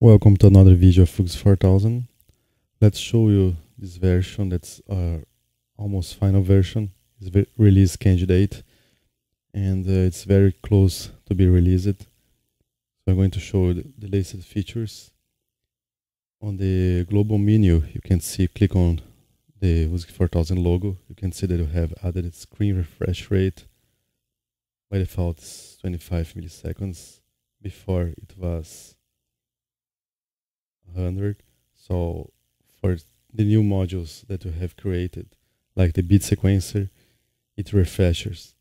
Welcome to another video of Wusik 4000. Let's show you this version that's almost final version. It's release candidate and it's very close to be released. So I'm going to show you the latest features. On the global menu, you can see, click on the Wusik 4000 logo. You can see that you have added screen refresh rate. By default, it's 25 milliseconds. Before it was 100. So for the new modules that we have created, like the beat sequencer, it refreshes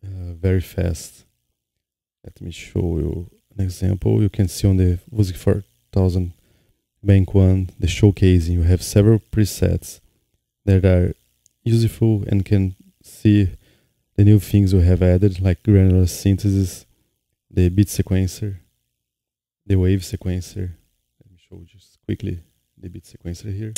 very fast. Let me show you an example. You can see on the Wusik 4000 Bank 1, the showcasing, you have several presets that are useful and can see the new things we have added, like granular synthesis, the beat sequencer, the wave sequencer. Let me show just quickly the beat sequencer here.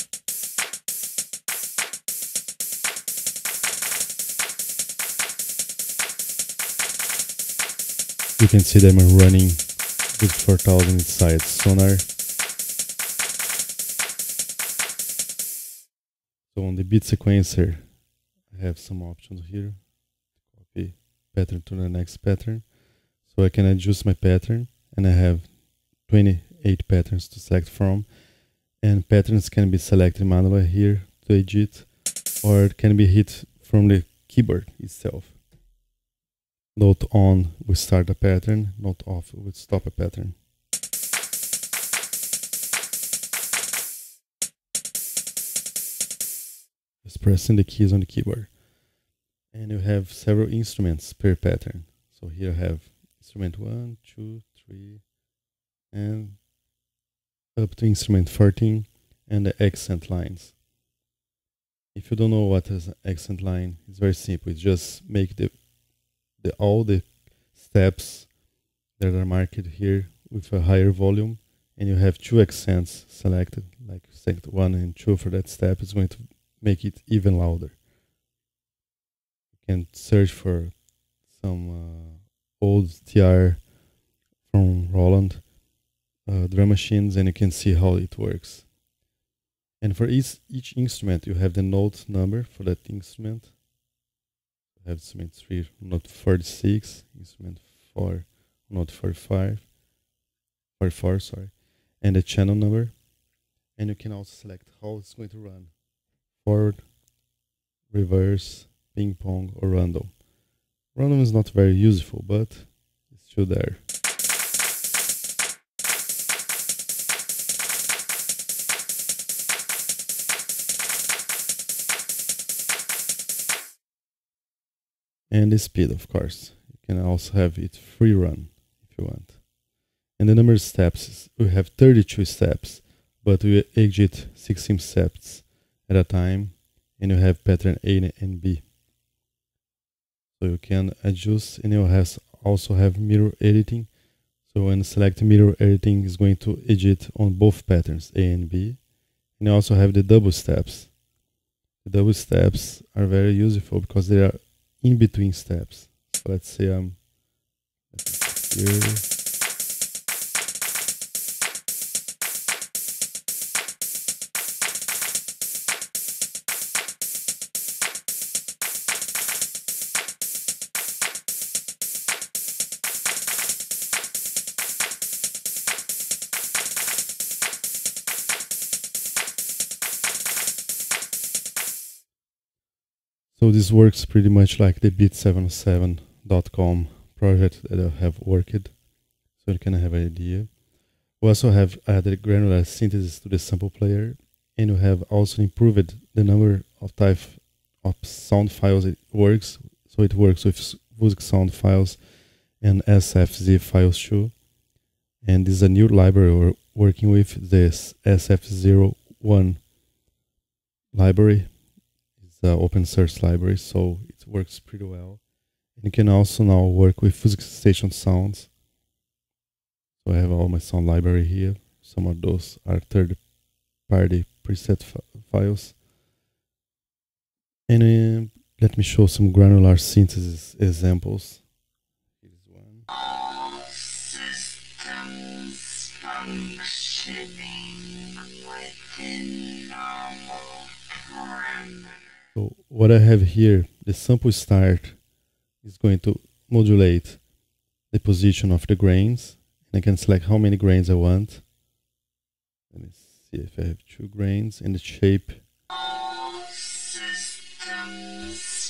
You can see them running with 4000 inside Sonar. So on the beat sequencer, I have some options here. Copy pattern to the next pattern. So I can adjust my pattern, and I have 28 patterns to select from, and patterns can be selected manually here to edit, or it can be hit from the keyboard itself. Note on will start a pattern, note off will stop a pattern. Just pressing the keys on the keyboard. And you have several instruments per pattern. So here I have instrument 1, 2, 3, and up to instrument 14, and the accent lines. If you don't know what is an accent line, it's very simple. It's just make all the steps that are marked here with a higher volume, and you have two accents selected, like select 1 and 2 for that step. It's going to make it even louder. You can search for some old TR from Roland drum machines, and you can see how it works. And for each instrument, you have the note number for that instrument. You have instrument 3, note 46, instrument 4, note 44, sorry, and the channel number. And you can also select how it's going to run: forward, reverse, ping pong, or random. Random is not very useful, but it's still there. And the speed, of course. You can also have it free run if you want. And the number of steps, we have 32 steps, but we exit 16 steps at a time, and you have pattern A and B. So you can adjust, and you also have mirror editing. So when select mirror editing, is going to edit on both patterns, A and B. And you also have the double steps. The double steps are very useful because they are in between steps. So let's say I'm here. So this works pretty much like the beat707.com project that I have worked, so you can have an idea. We also have added granular synthesis to the sample player, and we have also improved the number of type of sound files it works. So it works with Wusik sound files and SFZ files too. And this is a new library we're working with, this SFZ1 library. The open source library, so it works pretty well. And you can also now work with Wusik station sounds. So I have all my sound library here. Some of those are third-party preset files. And let me show some granular synthesis examples. Here's one. So what I have here, the sample start is going to modulate the position of the grains. And I can select how many grains I want. Let me see if I have 2 grains and the shape. All systems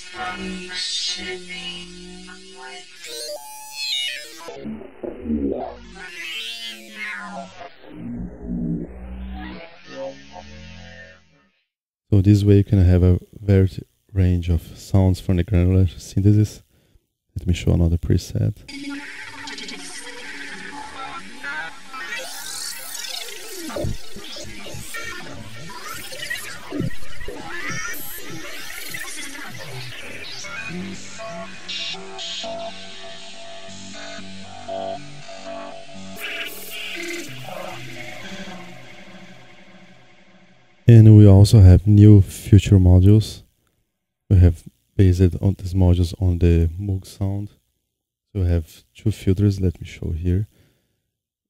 functioning with So this way you can have a varied range of sounds from the granular synthesis. Let me show another preset. And we also have new filter modules. We have based on these modules on the Moog sound. So we have 2 filters, let me show here,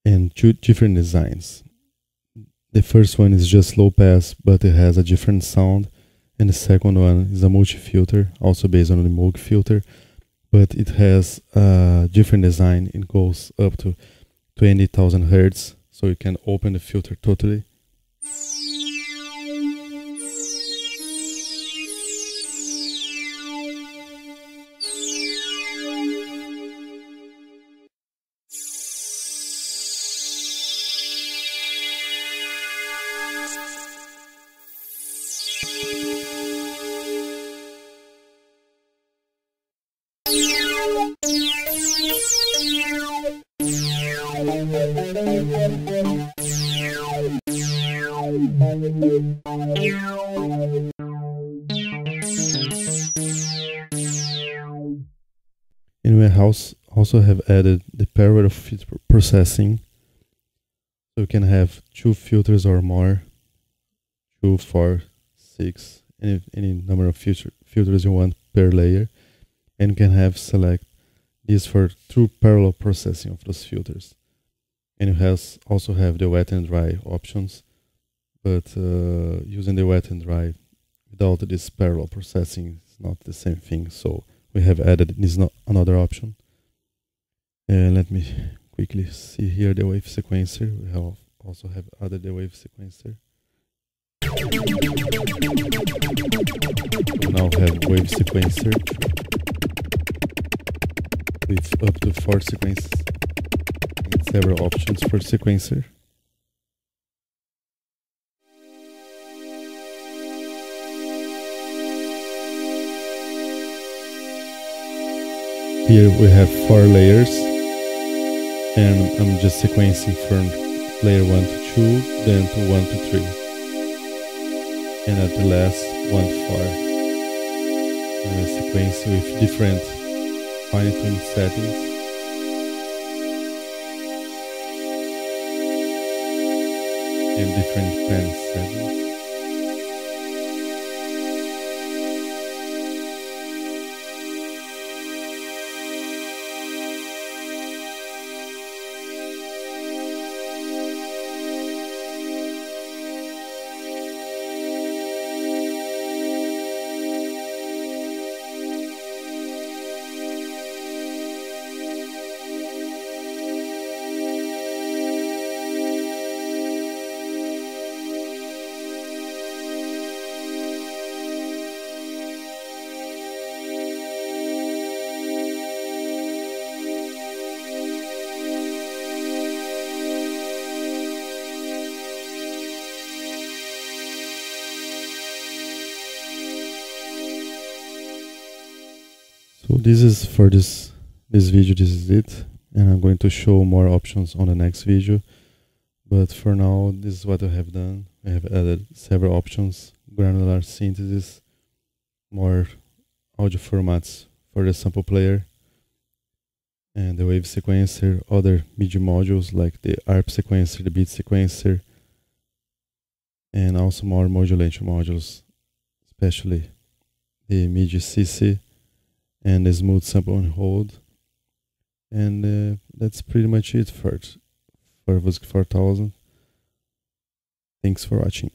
and 2 different designs. The first one is just low pass, but it has a different sound. And the second one is a multi-filter, also based on the Moog filter, but it has a different design. It goes up to 20,000 Hertz, so you can open the filter totally. And we also have added the parallel filter processing. So you can have 2 filters or more, 2, 4, 6, any number of filters you want per layer. And you can have select this for true parallel processing of those filters. And you also have the wet and dry options, but using the wet and dry without this parallel processing is not the same thing. So we have added this another option. And let me quickly see here the wave sequencer. We also have added the wave sequencer. We now have wave sequencer with up to 4 sequences and several options for sequencer. Here we have 4 layers, and I'm just sequencing from layer 1 to 2, then to 1 to 3, and at the last 1 to 4. And I sequence with different fine-tuned settings. And different pen settings. So this is for this video, this is it, and I'm going to show more options on the next video, but for now this is what I have done. I have added several options: granular synthesis, more audio formats for the sample player, and the wave sequencer, other MIDI modules like the ARP sequencer, the beat sequencer, and also more modulation modules, especially the MIDI CC and the smooth sample and hold. And that's pretty much it for Wusik 4000. Thanks for watching.